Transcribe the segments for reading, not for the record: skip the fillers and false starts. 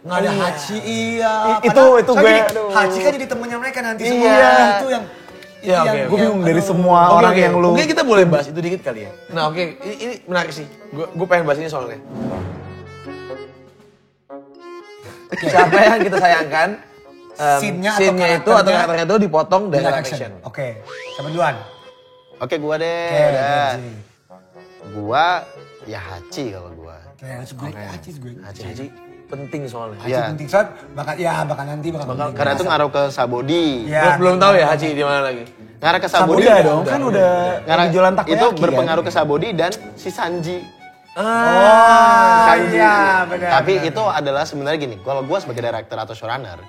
Nggak ada Hachi, iya. Itu gue. Hachi kan jadi temennya mereka nanti semua. Iya. Itu yang. Ya oke, gue bingung dari semua orang yang lu. Mungkin kita boleh bahas itu dikit kali ya. Nah oke, ini menarik sih. Gue pengen bahas ini soalnya. Siapa yang kita sayangkan? Scene-nya itu atau karakternya itu dipotong dari live action. Oke, siapa duluan? Oke, gua deh. Oke, Gua ya Hachi kalau gua. Hachi penting soalnya. Hachi penting soal bakal nanti. Karena itu ngaruh ke Sabodi. Ya. Belum tahu ya Hachi di mana lagi. Ngaruh ke Sabodi dong, kan udah jualan takoyaki. Itu berpengaruh ke Sabodi dan si Sanji. Sanji. Iya, benar. Tapi itu adalah sebenarnya gini, kalau gua sebagai director atau showrunner,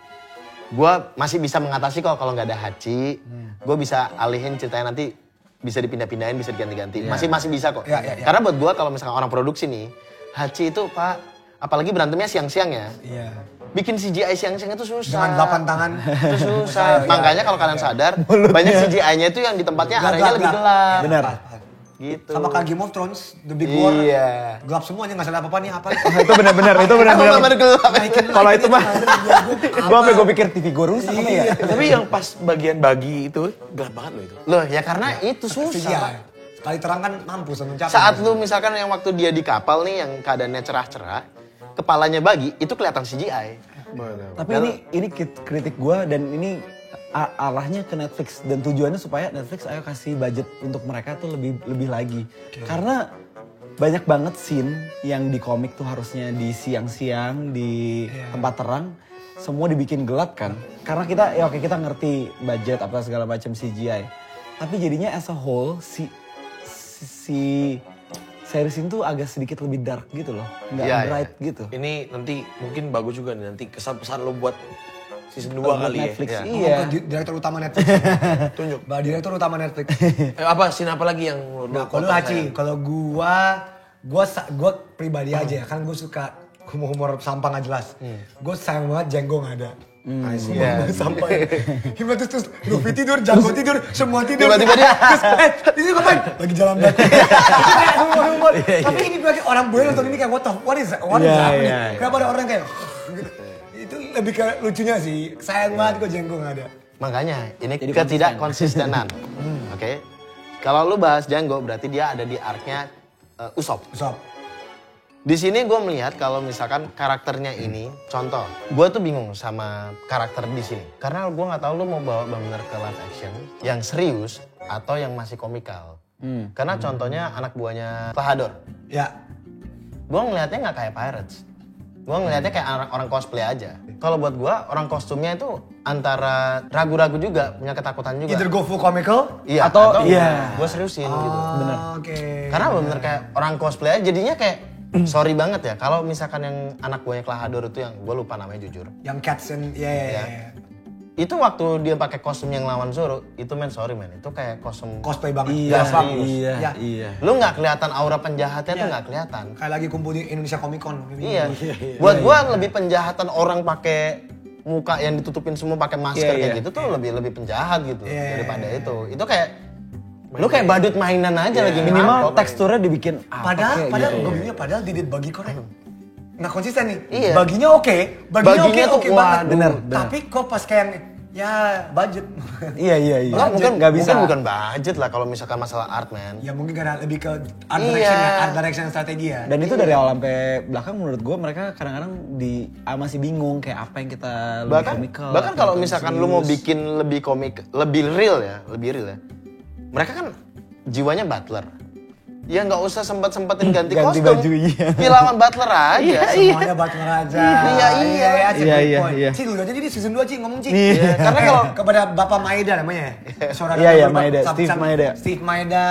gua masih bisa mengatasi kalau nggak ada Hachi, gua bisa alihin ceritanya nanti bisa dipindah-pindahin, bisa diganti-ganti. Masih bisa kok. Karena buat gua kalau misalkan orang produksi nih, Hachi itu Pak, apalagi berantemnya siang-siang ya. Iya. Bikin CGI siang-siang itu susah. Dengan 8 tangan. Itu susah. Makanya kalau kalian sadar, banyak CGI-nya itu yang di tempatnya areanya lebih gelap. Benar. Gitu. Sama kayak Game of Thrones, The Big War. Iya. Gelap semuanya, nggak salah apa-apa nih apa. Itu benar. Kalau itu mah, gue sampai pikir TV gue rusak apa ya. Tapi yang pas bagian bagi itu gelap banget loh itu. Loh ya karena itu susah. Iya. Sekali terang kan mampu mencapai. Saat lu misalkan yang waktu dia di kapal nih yang keadaannya cerah-cerah, kepalanya bagi, itu kelihatan CGI. Tapi ini kritik gue dan ini arahnya ke Netflix dan tujuannya supaya Netflix ayo kasih budget untuk mereka tuh lebih lagi. Karena banyak banget scene yang di komik tuh harusnya di siang-siang di tempat terang, semua dibikin gelap kan. Karena kita ngerti budget apa segala macam CGI. Tapi jadinya as a whole si series ini tuh agak sedikit lebih dark gitu loh, nggak bright gitu. Ini nanti mungkin bagus juga nih nanti kesan-pesan lo buat season 2 kali Netflix, ya. Iya. Direktur utama Netflix. Tunjuk. Direktur utama Netflix. Scene apa lagi yang Nah, kalau Hachi, kalau gua pribadi aja ya, kan gua suka humor sampah nggak jelas. Gua sayang banget Django nggak ada. Sampah. Terus Luffy tidur, Django tidur, semua tidur. Tiba-tiba dia, ini ngapain? Lagi jalan batu. Humor. Tapi ini berarti orang boleh nonton ini kayak what is that? Kenapa ada orang kayak gitu? Itu lebih ke lucunya sih. Sayang banget kok Django nggak ada. Makanya ini ketidakkonsistenan. Oke. Kalau lu bahas Django berarti dia ada di arc-nya Usopp. Di sini gue melihat kalau misalkan karakternya ini, contoh, gue tuh bingung sama karakter di sini. Karena gue nggak tahu lu mau bawa bener ke live action yang serius atau yang masih komikal. Karena contohnya anak buahnya Klahadore. Ya. Gue ngelihatnya nggak kayak Pirates. Gue ngelihatnya kayak orang cosplay aja. Kalau buat gue, orang kostumnya itu antara ragu-ragu juga, punya ketakutan juga. Either go full comical atau gue seriusin gitu. Bener. Oke. Karena bener kayak orang cosplay aja, jadinya kayak sorry banget ya. Kalau misalkan yang anak buahnya Klahadore itu yang gue lupa namanya jujur. Yang Cats and Itu waktu dia pakai kostum yang lawan Zoro, itu sorry itu kayak kostum cosplay banget. Iya. Lu nggak kelihatan aura penjahatnya tuh nggak kelihatan. Kayak lagi kumpul di Indonesia Comic Con. Iya. Buat gua lebih penjahatan orang pakai muka yang ditutupin semua pakai masker kayak gitu tuh lebih penjahat gitu daripada itu. Itu kayak lu kayak badut mainan aja lagi minimal teksturnya dibikin padahal padahal didit bagi korek. Nah konsisten nih. Iya. Baginya oke. Baginya oke banget. Bener. Tapi kok pas kayak budget. Iya. Mungkin nggak bisa. Mungkin bukan budget lah kalau misalkan masalah art man. Ya mungkin karena lebih ke art direction strategi ya. Dan itu dari awal sampai belakang menurut gue mereka kadang-kadang masih bingung kayak apa yang kita lebih komikal. Bahkan kalau misalkan lu mau bikin lebih komik, lebih real ya. Mereka kan jiwanya butler. Ya nggak usah sempat-sempatin ganti kostum. Baju, iya. Lawan butler aja. Semuanya butler aja. Iya. Ci, lu aja di season 2 Ci ngomong Ci. Iya. Karena kalau kepada Bapak Maeda namanya. Iya, Maeda. Steve Maeda. Steve Maeda.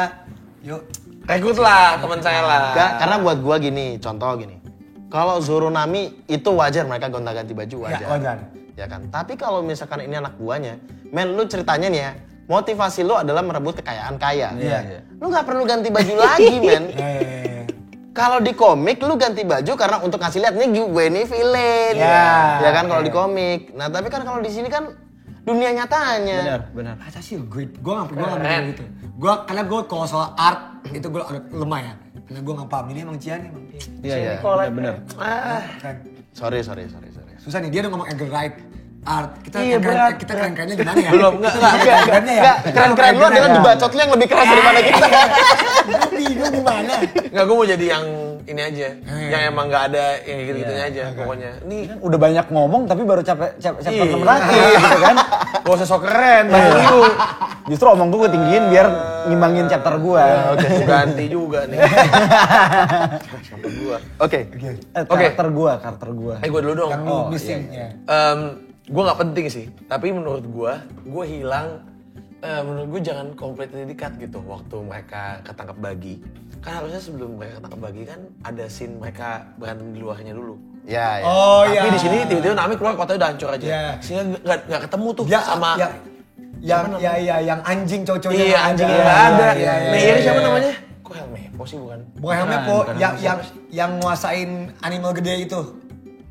Yuk, Rekrut lah teman saya lah. Karena buat gua gini, contoh gini. Kalau Zoro Nami itu wajar mereka gonta-ganti baju wajar. Ya, wajar. Ya kan? Tapi kalau misalkan ini anak buahnya, men lu ceritanya nih ya, motivasi lu adalah merebut kekayaan kaya. Iya. Lu nggak perlu ganti baju lagi, men. Kalau di komik lu ganti baju karena untuk ngasih lihat nih gue nih villain. Ya kan kalau di komik. Nah, tapi kan kalau di sini kan dunia nyatanya. Benar. Masa sih great? Gue gak pernah gitu. Karena gue kalau soal art itu gue agak lemah ya. Karena gue gak paham. Ini emang Cian nih. Iya, benar. Kan. Sorry. Susah nih, dia udah ngomong Edgar Wright. Art. Kita keren-kerennya gimana ya? Belum, enggak. Keren-keren lu adalah dibacot lu yang lebih keras daripada kita. Gue bingung gimana. Enggak, gue mau jadi yang ini aja. Yang emang nggak ada yang gitu-gitunya aja pokoknya. Ini Udah banyak ngomong tapi baru chapter 6 lagi gitu kan. gak usah sok keren, lu. Justru omong gue tinggiin biar ngimbangin chapter gue. Oke, ganti juga nih. Chapter gua. Oke. Karakter gue. Gue dulu dong. Yang lu missing. Ya. Gue nggak penting sih, tapi menurut gue hilang. Menurut gue jangan completely dikat gitu waktu mereka ketangkap bagi. Kan harusnya sebelum mereka ketangkap bagi kan ada scene mereka berantem di luarnya dulu. Ya. Oh iya. Tapi di sini tiba-tiba Nami keluar kotanya udah hancur aja. Iya. Sehingga nggak ketemu tuh Ya, sama. yang anjing cowok-cowoknya Iya, anjingnya nggak ada. Meyer siapa namanya? Kok Helmepo sih bukan? Bukan Helmepo, yang nguasain animal gede itu.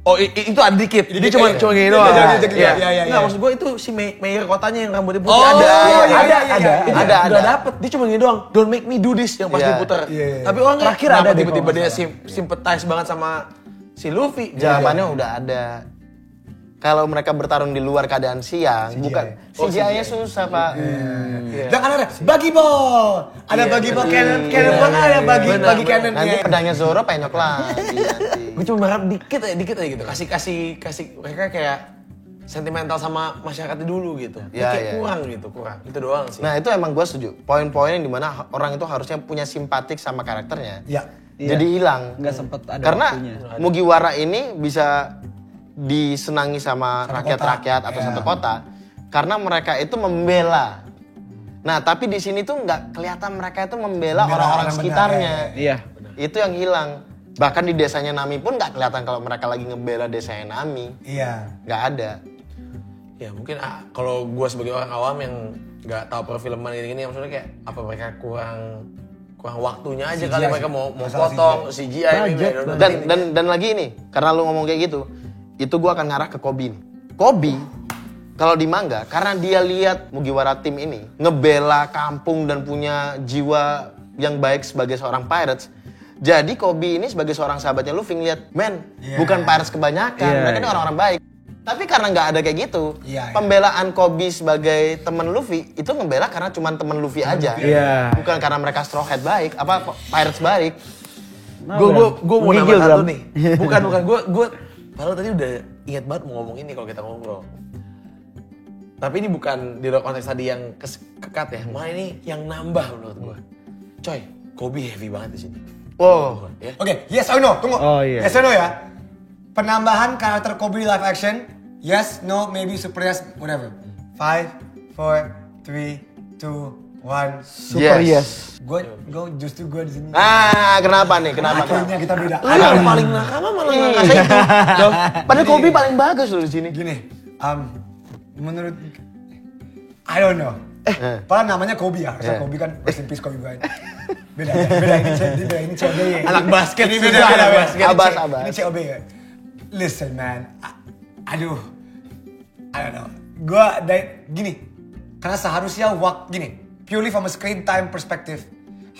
Oh itu ada dikit, dia cuma gini doang. Iya. Nggak, maksud gue itu si Meyer kotanya yang rambutnya putih ada. Nggak dapet, dia cuma gini doang. Don't make me do this yang pas diputer. Tapi orang Terakhir kenapa ada tiba-tiba dia sympathize banget sama si Luffy. Jawabannya udah ada. Kalau mereka bertarung di luar keadaan siang, bukan CGI-nya susah, Pak. Jangan ada bagi ball. Ada bagi ball cannon ball ada bagi cannon. Nanti pedangnya Zoro penyok lagi nanti. Gue cuma berharap dikit aja gitu. Kasih mereka kayak sentimental sama masyarakatnya dulu gitu. Kayak kurang. Itu doang sih. Nah, itu emang gue setuju. Poin-poin yang dimana orang itu harusnya punya simpatik sama karakternya. Iya. Jadi hilang. Nggak sempet ada Karena waktunya. Mugiwara ini bisa disenangi sama rakyat-rakyat atau satu kota karena mereka itu membela. Nah, tapi di sini tuh nggak kelihatan mereka itu membela orang-orang sekitarnya. Iya. Itu yang hilang. Bahkan di desanya Nami pun nggak kelihatan kalau mereka lagi ngebela desanya Nami. Iya. Nggak ada. Ya mungkin kalau gue sebagai orang awam yang nggak tahu perfilman gini-gini, maksudnya kayak apa mereka kurang waktunya aja kali mereka mau potong CGI. Dan lagi ini, karena lu ngomong kayak gitu, itu gue akan ngarah ke Kobe nih. Kobe, kalau di manga, karena dia lihat Mugiwara tim ini ngebela kampung dan punya jiwa yang baik sebagai seorang pirates. Jadi Kobe ini sebagai seorang sahabatnya Luffy ngeliat, bukan pirates kebanyakan, mereka ini orang-orang baik. Tapi karena nggak ada kayak gitu, pembelaan Kobe sebagai teman Luffy itu ngebela karena cuma teman Luffy aja, bukan karena mereka straw hat baik, pirates baik. Gue mau nambah satu nih, bukan gue padahal tadi udah ingat banget mau ngomong ini kalau kita ngobrol. Tapi ini bukan di luar konteks tadi yang kekat ya, malah ini yang nambah menurut gue. Coy, Kobe heavy banget di sini. Wow. Oke, yes or no? Tunggu. Oh, iya. Yes or no ya? Penambahan karakter Kobe live action. Yes, no, maybe, super yes, whatever. 5, 4, 3, 2, 1. Super yes. Gue justru gue di sini. Kenapa nih? Kenapa? Akhirnya kita beda. Lu yang paling nakama malah ngasih itu. Padahal Kobe paling bagus loh di sini. Gini, menurut I don't know. Padahal namanya Kobe ya. Kobe kan rest in peace Kobe Bryant. Beda ini COB. Anak basket Ini juga, beda. anak basket. Abas. Ini COB ya. Listen man, aduh, I don't know. Gini, karena seharusnya purely from a screen time perspective,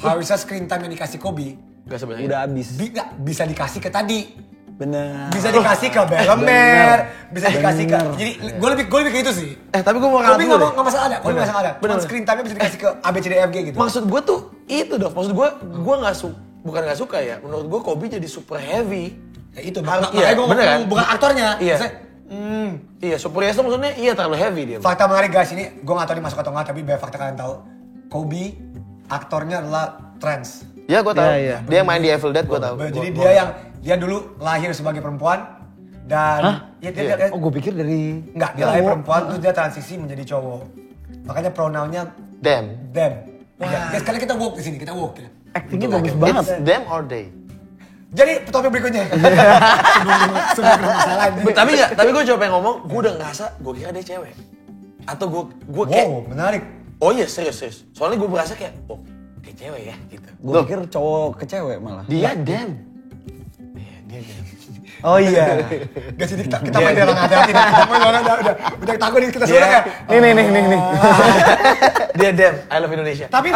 harusnya screen time yang dikasih Kobe Gak sebenarnya. Udah habis. Bisa dikasih ke tadi. Bener. Bisa dikasih ke Belamer, bisa dikasih ke. Jadi gue lebih ke itu sih. Tapi gue mau Kobe ngomong nggak masalah ada. Kobe nggak masalah ada. Cuman screen time-nya bisa dikasih ke ABCDFG gitu. Maksud gue tuh itu dong. Maksud gue bukan nggak suka ya. Menurut gue Kobe jadi super heavy. Ya itu. Iya, Makanya gue bener kan? bukan aktornya. Iya. Maksudnya, Iya, super yes tuh maksudnya terlalu heavy dia. fakta menarik guys ini, gue nggak tahu ini masuk atau nggak, tapi biar fakta kalian tahu. Kobe aktornya adalah trans. Ya gue tahu. Iya. Dia yang main di Evil Dead gue tahu. Jadi dia dulu lahir sebagai perempuan dan dia Oh, gue pikir dari enggak, dia lahir perempuan terus dia transisi menjadi cowok. Makanya pronounnya Damn. them. Ya, sekali kita woke di sini, kita woke ya. actingnya bagus banget. It's them or they. Jadi topik berikutnya. Sebelum masalah ini. Tapi gue coba pengen ngomong, gue udah ngerasa, gue kira dia cewek. Atau gue kayak, Wow, menarik. oh iya serius. Soalnya gue berasa kayak, oh kayak cewek ya gitu. Gue pikir cowok ke cewek malah. Dia them. Iya, dia dia. Oh iya. Gak sih, kita main dalam hati-hati. Kita main orang udah takut nih kita semua kayak. Nih. Dia dem, I love Indonesia. Tapi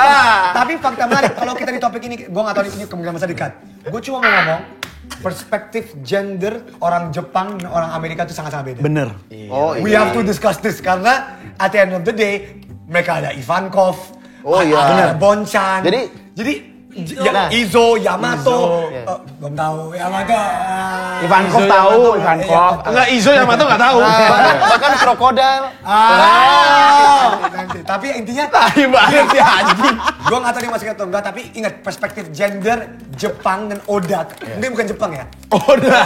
fakta menarik, kalau kita di topik ini, gue gak tahu ini kemungkinan masa dekat. Gue cuma mau ngomong, perspektif gender orang Jepang dan orang Amerika itu sangat-sangat beda. Bener. Oh We have to discuss this, karena at the end of the day, mereka ada Ivankov, Oh, iya. ada Bonchan. Jadi, ya, Izo, Yamato, Iya. belum tahu, Yamato. Ivankov tahu, Ivankov. Enggak, Izo yang mata nggak tahu. bahkan krokodil. Nanti. Tapi intinya, Tai banget sih anjing. gue gak tahu dia masih atau enggak, tapi ingat perspektif gender Jepang dan Oda, mungkin bukan Jepang ya.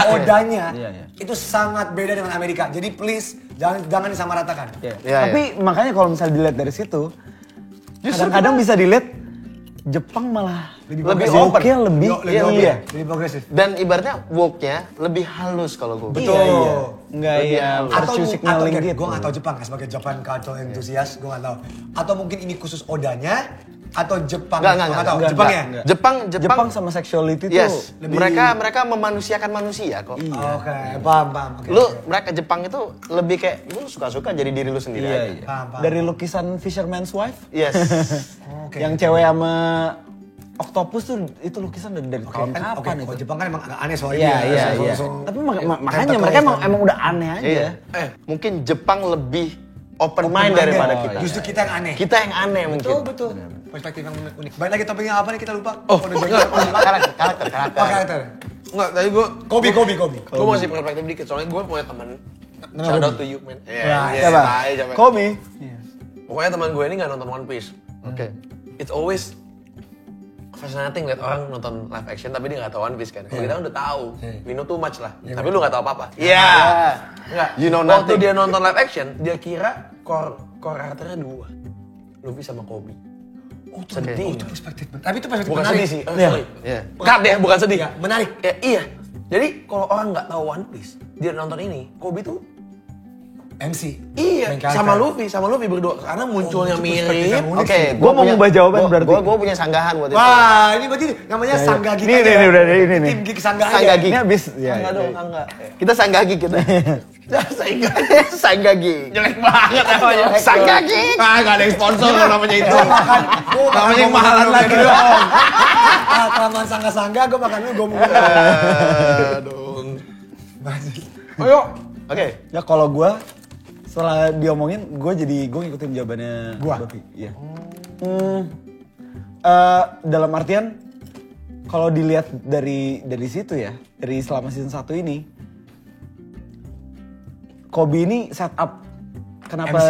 Odanya Iya. itu sangat beda dengan Amerika. Jadi please jangan disamaratakan. Iya, Tapi makanya kalau misalnya dilihat dari situ, kadang-kadang bisa dilihat Jepang malah Lebih oke, open. Lebih progresif. Dan ibaratnya woke-nya lebih halus kalau gue. Betul. Enggak ya, Atau percusiknya gitu. gue gak tahu Jepang ya, sebagai Japan cultural enthusiast, gue gak tahu. Atau mungkin ini khusus Odanya, atau Jepang. Enggak. Gua tahu. Jepang ya? Jepang sama sexuality tuh yes, lebih- mereka memanusiakan manusia kok. Oke, paham. Oke. Mereka Jepang itu lebih kayak lu suka-suka jadi diri lu sendiri aja. Paham. Dari lukisan Fisherman's Wife, Yes. Oke. yang cewek sama Octopus tuh itu lukisan dari tahun Kan, kapan kalau itu? Jepang kan emang agak aneh soalnya. Iya. Langsung- Tapi makanya tentacle mereka kan. emang udah aneh aja. Iya. Mungkin Jepang lebih open mind Open-minded. daripada kita. Justru kita yang aneh. Kita yang aneh mungkin. Betul. Perspektif yang unik. Baik lagi topiknya apa nih, kita lupa. Karakter. Enggak, tadi gue Kobe. gue masih perspektif dikit, soalnya gue punya temen. Shout out to you, man. Siapa? Siapa? Kobe. Pokoknya teman gue ini nggak nonton One Piece. Oke. It's always fascinating liat orang nonton live action tapi dia nggak tahu One Piece kan. Kalau kita kan udah tahu, we know too much lah. Tapi lu nggak tahu apa-apa. Iya. Enggak. You know Waktu nothing. dia nonton live action, dia kira core karakternya dua. Luffy sama Kobe. Oh, itu Sedih. itu perspektif. Tapi itu perspektif Bukan menarik. sedih sih. Iya. Sorry. Iya. Cut deh, bukan sedih. Iya, menarik. Ya, iya. Jadi kalau orang nggak tahu One Piece, dia nonton ini, Kobe tuh MC. iya Main karakter. sama Luffy berdua karena munculnya itu perspektif mirip. yang unik. Oke, Gua mau ngubah jawaban berarti. Gue punya sanggahan buat itu. Wah, ini berarti namanya Sanggagi. Ini udah ini nih. Tim Geek Sanggagi. Sanggagi. Ini habis Enggak dong, enggak. Kita sanggagi kita. sanggagi. Jelek banget namanya. Sanggagi. Ah, enggak ada yang sponsor loh namanya itu. Namanya yang mahalan lagi dong. dong. Kelamaan Sangga-Sangga, gue makan gue mau. Dong. Ayo. Oke. Ya kalau gue setelah diomongin, gue ngikutin jawabannya Gua? Bapi. Iya. Dalam artian kalau dilihat dari situ ya, dari selama season 1 ini, Kobe ini setup kenapa MC.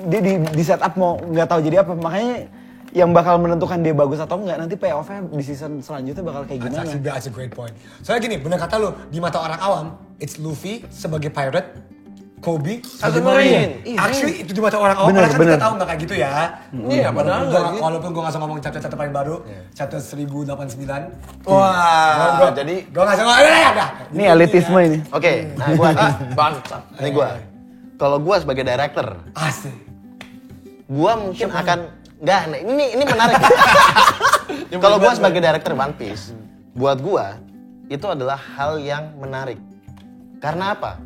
dia di setup mau nggak tahu jadi apa, makanya yang bakal menentukan dia bagus atau enggak nanti payoff-nya di season selanjutnya bakal kayak gimana. That's a great point. Soalnya gini, bener kata lu, di mata orang awam, it's Luffy sebagai pirate, Kobe sebagai Marine. Marine. Actually itu di mata orang awam, Bener, padahal kan bener. kita tahu nggak kayak gitu ya. Iya, padahal nggak gitu. Walaupun gue nggak usah ngomong chapter paling baru, chapter 1089. Wah, jadi Gue nggak usah ngomong, udah. Ini elitisme ini. Oke, nah gua nih. bangsat. Ini gua. Kalau gua sebagai director, Asik. gua mungkin akan enggak, ini menarik. Kalau gua sebagai director One Piece, buat gua itu adalah hal yang menarik. Karena apa?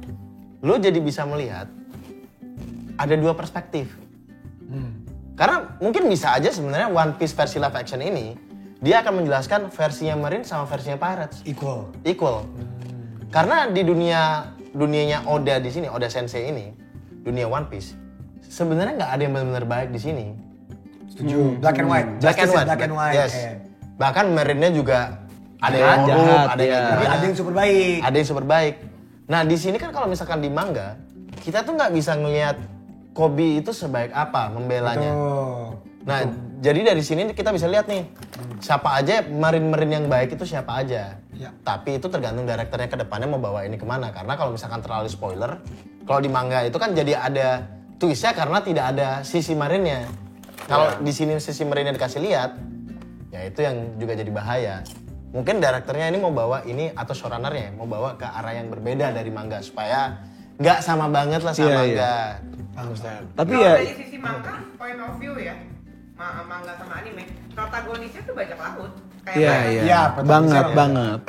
Lu jadi bisa melihat ada dua perspektif. Karena mungkin bisa aja sebenarnya One Piece versi live action ini dia akan menjelaskan versinya Marine sama versinya Pirates. Equal. Karena di dunianya Oda di sini, Oda Sensei ini, dunia One Piece, sebenarnya nggak ada yang benar-benar baik di sini. Setuju. Black and white. Black and white. Black and white. Yes. Eh. Bahkan Marine-nya juga ada yang Jahat, korup, ada yang iya. Tapi gimana. ada yang super baik. Ada yang super baik. Nah di sini kan kalau misalkan di manga, kita tuh nggak bisa ngelihat Kobe itu sebaik apa membelanya. Tuh. Nah jadi dari sini kita bisa lihat nih, siapa aja Marine yang baik itu siapa aja. Ya. Tapi itu tergantung direkturnya ke depannya mau bawa ini kemana. Karena kalau misalkan terlalu spoiler, kalau di manga itu kan jadi ada twistnya karena tidak ada sisi Marine-nya. Kalau di sini sisi Marine-nya dikasih lihat, Ya itu yang juga jadi bahaya. Mungkin direkturnya ini mau bawa ini atau showrunner-nya mau bawa ke arah yang berbeda dari manga supaya nggak sama banget lah sama manga. Tapi Kalau ya dari sisi manga, point of view ya, manga sama anime, protagonisnya tuh bajak laut. Kayak iya Bayang. iya Iya, banget betul. banget.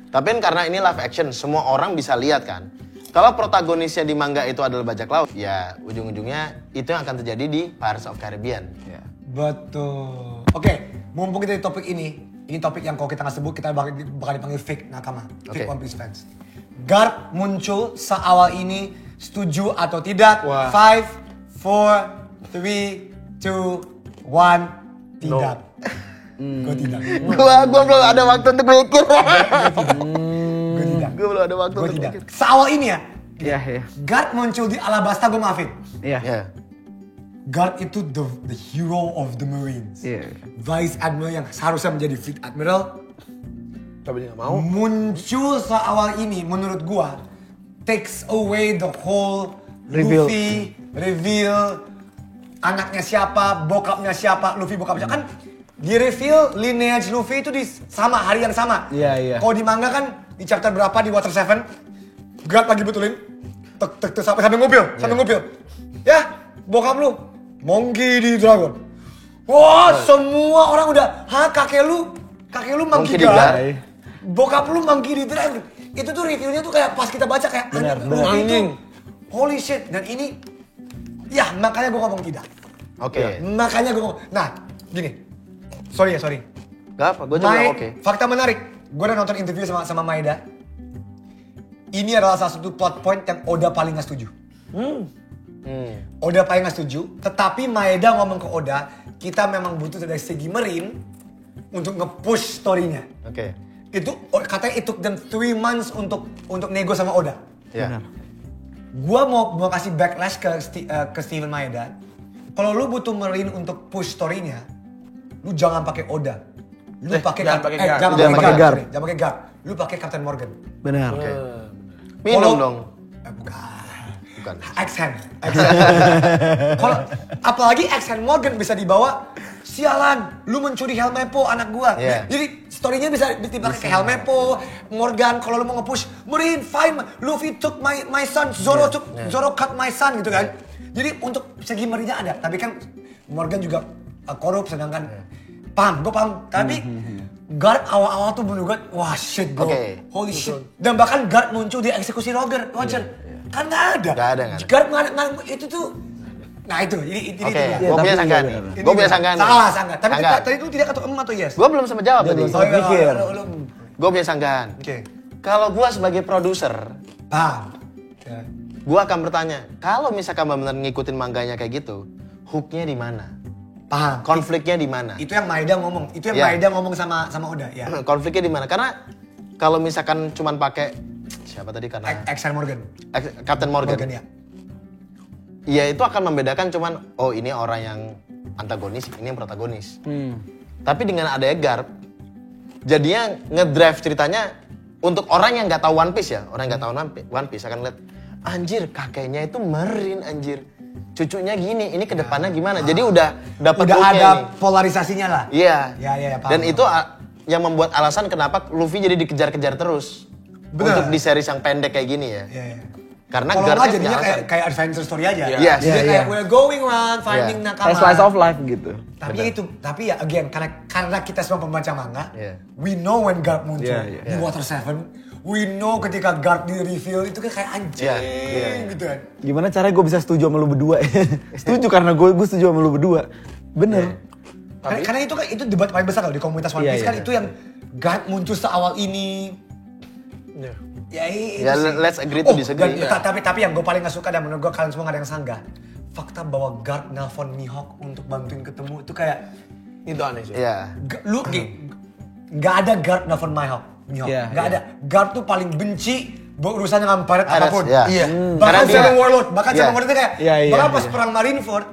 Tapi kan karena ini live action, semua orang bisa lihat kan. Kalau protagonisnya di manga itu adalah bajak laut, ya ujung-ujungnya itu yang akan terjadi di Pirates of Caribbean. Ya. Betul. Oke, mumpung kita di topik ini topik yang kalau kita nggak sebut kita bakal dipanggil fake nakama, fake Oke. One Piece fans. Garp muncul seawal ini, setuju atau tidak? Wah. 5, 4, 3, 2, 1, tidak. Gue tidak. Gua belum ada waktu untuk mikir. Gue tidak. Gua belum ada waktu Gue untuk tidak. mikir. Seawal ini ya, Iya iya. Garp muncul di Alabasta, gue maafin. Iya. Ya. Garp itu the hero of the Marines. Iya. Vice Admiral yang seharusnya menjadi Fleet Admiral. Tapi dia nggak mau. Muncul seawal ini menurut gua takes away the whole Reveal. Luffy reveal anaknya siapa, bokapnya siapa, Luffy bokapnya kan di reveal lineage Luffy itu di sama hari yang sama. Iya, iya. Kalau di manga kan di chapter berapa di Water 7 Garp lagi betulin tek sampai ngupil. Ya, bokap lu Monkey D. Dragon. Wah, semua orang udah, kakek lu Monkey Monkey D. D. Dragon. Bokap lu Monkey D. Dragon. Itu tuh reviewnya tuh kayak pas kita baca kayak Benar, Luffy itu, anjing. holy shit. Dan ini, ya makanya gue ngomong tidak. Oke. Makanya gue ngomong, nah gini, sorry. Gak apa, gua juga oke. Fakta menarik, gue udah nonton interview sama Maeda. Ini adalah salah satu plot point yang Oda paling gak setuju. Oda paling gak setuju, tetapi Maeda ngomong ke Oda, kita memang butuh dari segi Marine untuk nge-push story-nya. Oke. Itu katanya it took them 3 months untuk nego sama Oda. Ya. Gua mau kasih backlash ke Steven Maeda. Kalau lu butuh Marine untuk push story-nya, lu jangan pakai Oda. Lu pakai jangan pakai Garp. jangan Jangan pakai Garp. sorry, jangan pakai Garp. Lu pakai Captain Morgan. Benar. Minum Kalau- dong. Bukan. X-Hand. Kalau apalagi X-Hand Morgan bisa dibawa, sialan, lu mencuri Helmeppo anak gua. Iya. Jadi story-nya bisa dipakai ke Helmeppo, Morgan kalau lu mau nge-push, Marine fine, Luffy took my son, Zoro cut my son gitu kan. Jadi untuk segi Marine-nya ada, tapi kan Morgan juga korup sedangkan paham. Tapi Garp awal-awal tuh menurut gue, wah shit bro, Oke. holy shit. Dan bahkan Garp muncul di eksekusi Roger. Kan nggak ada. Nggak ada. Garp nggak ada, itu tuh, nah itu, ini Oke, dia. Iya, gue punya tapi sanggahan iya nih. benar. Gue punya sanggahan nih. Salah sanggahan. Tapi Sanggahan. tadi itu tidak atau atau yes? Gue belum sempat jawab Dia tadi. belum sempat mikir. Gue punya sanggahan. Oke. Kalau gue sebagai produser, Paham. Ya. gue akan bertanya, kalau misalkan benar ngikutin mangganya kayak gitu, hooknya di mana? Paham. Konfliknya di mana? Itu yang Maeda ngomong. Itu yang Ya. Maeda ngomong sama Oda ya. Konfliknya di mana? Karena kalau misalkan cuman pakai siapa tadi karena X-Hand Morgan. Captain Morgan. Ya. Ya itu akan membedakan cuman oh ini orang yang antagonis, ini yang protagonis. Tapi dengan adanya Garp, jadinya ngedrive ceritanya untuk orang yang nggak tahu One Piece ya, orang yang nggak tahu One Piece akan lihat anjir kakeknya itu Marine anjir, cucunya gini, ini kedepannya gimana? Jadi udah dapat Udah hooknya ada nih. polarisasinya lah. Iya. Ya, paham. Dan itu yang membuat alasan kenapa Luffy jadi dikejar-kejar terus. Bener. Untuk di series yang pendek kayak gini ya. Iya. Karena Kalau Garp nggak jadinya kayak adventure story aja. Iya. Yes. Jadi Iya, kayak iya. we're going around finding Iya. nakama. Kayak slice of life gitu. Tapi ya itu, tapi ya again karena kita semua pembaca manga, Iya. we know when Garp muncul Iya, di Water 7, we know ketika Garp di reveal itu kan kayak anjing Iya. gitu kan. Gimana caranya gue bisa setuju sama lu berdua? Setuju karena gue setuju sama lu berdua. Bener. Karena itu kan itu debat paling besar loh di komunitas One Iya, Piece kan iya. itu yang Garp muncul seawal ini. Iya. Ya itu Ya, sih. let's agree to disagree. Tapi yang gue paling gak suka dan menurut gue kalian semua gak ada yang sanggah. Fakta bahwa Garp nelpon Mihawk untuk bantuin ketemu itu kayak Itu aneh sih. Iya. Lu nggak ada Garp nelfon Mihawk. Iya, Nggak iya. ada. Garp tuh paling benci berurusan dengan pirate Pirates, apapun. iya. Iya. Bahkan Karena dia- Seven Warlord, bahkan Iya. Seven Warlord itu kayak Iya, iya, bahkan pas iya. perang Marineford,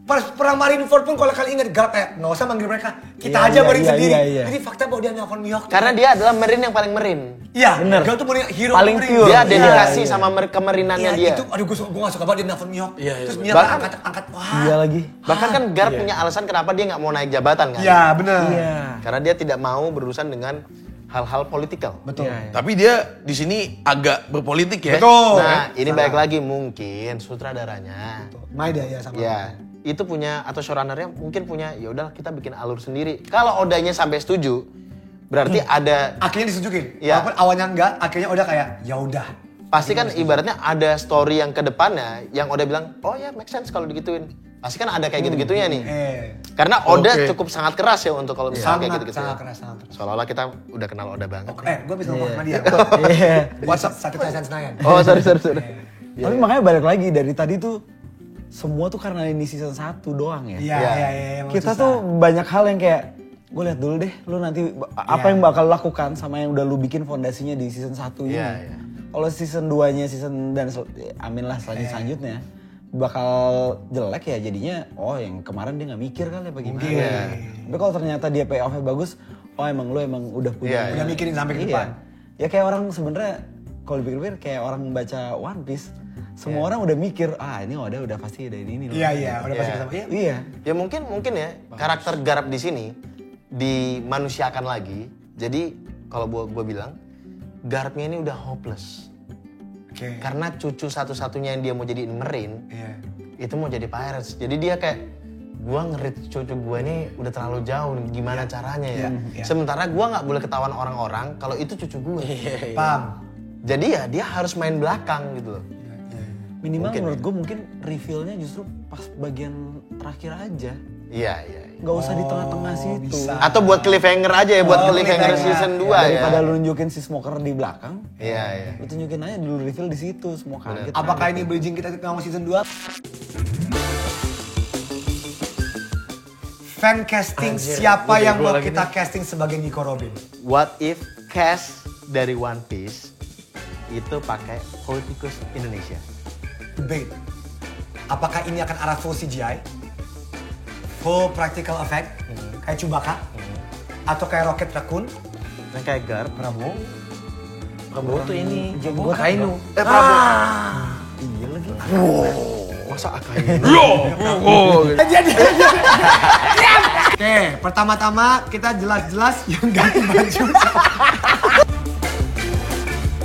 Pas perang Marineford pun kalau kalian ingat Garp kayak nggak usah manggil mereka, kita Iya, aja iya, Marine iya, sendiri. iya, iya. Jadi fakta bahwa dia nelfon Mihawk. Karena dia adalah Marine yang paling Marine. Iya, Bener. Garp tuh hero Paling Marine. pure. Dia Iya, dedikasi iya. sama kemerinannya dia. Itu, aduh gue gak suka banget dia nelfon Mihawk. Iya, iya, Terus bener. Mihawk Bahkan- angkat, wah. Iya lagi. Bahkan kan Garp punya alasan kenapa dia nggak mau naik jabatan kan? Iya, bener. Iya. Karena dia tidak mau berurusan dengan hal-hal politikal. Betul. Iya, iya. Tapi dia di sini agak berpolitik ya. Betul. Nah, ini balik lagi mungkin sutradaranya. Maida ya sama. Ya, itu punya atau showrunnernya mungkin punya ya udah kita bikin alur sendiri. Kalau Odanya sampai setuju, berarti ada Akhirnya disetujuin. Iya. Walaupun awalnya enggak, akhirnya udah kayak ya udah. pasti kan ibaratnya ada story yang ke depannya yang Oda bilang, "Oh ya, make sense kalau digituin." Pasti kan ada kayak gitu-gitunya nih. Karena Oda Oke. cukup sangat keras ya untuk kalau misalnya kayak Sangat, gitu-gitu. sangat ya. keras, sangat keras. Seolah-olah kita udah kenal Oda banget. Gue bisa ngomong sama dia. Iya. WhatsApp satu Tyson Senayan. Oh, sorry. Tapi makanya balik lagi dari tadi tuh semua tuh karena ini season 1 doang ya. Iya, Iya. iya. emang Kita susah. tuh banyak hal yang kayak gue lihat dulu deh lu nanti apa yang bakal lu lakukan sama yang udah lu bikin fondasinya di season 1 ini. Iya, iya. Kalau season 2-nya season dan amin lah selanjutnya bakal jelek ya jadinya yang kemarin dia nggak mikir kali apa gimana. Iya. Tapi kalau ternyata dia payoff-nya bagus, emang lu emang udah punya. Iya, Udah mikirin sampai ke depan. Ya kayak orang sebenarnya kalau dipikir-pikir kayak orang baca One Piece, semua orang udah mikir, ini udah pasti ada ini loh. Iya, udah pasti Iya. ketemu. Iya. Iya. Ya mungkin ya karakter Garp di sini dimanusiakan lagi. Jadi kalau gue bilang Garpnya ini udah hopeless. Oke. Karena cucu satu-satunya yang dia mau jadiin Marine Iya. itu mau jadi pirates. Jadi dia kayak gua ngerit cucu gua ini udah terlalu jauh, gimana caranya ya? Iya. Sementara gua nggak boleh ketahuan orang-orang kalau itu cucu gue. Paham. Jadi ya dia harus main belakang gitu loh. Minimal Mungkin, menurut gue mungkin reveal-nya justru pas bagian terakhir aja. Iya, iya. Nggak usah di tengah-tengah situ. bisa. Atau buat cliffhanger aja ya, buat cliffhanger cliffhanger. season 2 ya. Daripada lu nunjukin si smoker di belakang, Iya, iya. lu tunjukin aja dulu reveal di situ, semua kaget. Apakah ini bridging kita ke season 2? Fan casting siapa yang mau kita casting sebagai Nico Robin? What if cast dari One Piece itu pakai politikus Indonesia? Debate. Apakah ini akan arah full CGI? Full practical effect? Kayak Chewbacca? Atau kayak Rocket Raccoon? Yang kayak Garp. Prabowo? Prabowo tuh ini. Jenggot. Akainu. Prabowo. Iya lagi. Masa Akainu? Jadi. Oke, pertama-tama kita jelas-jelas yang ganti baju.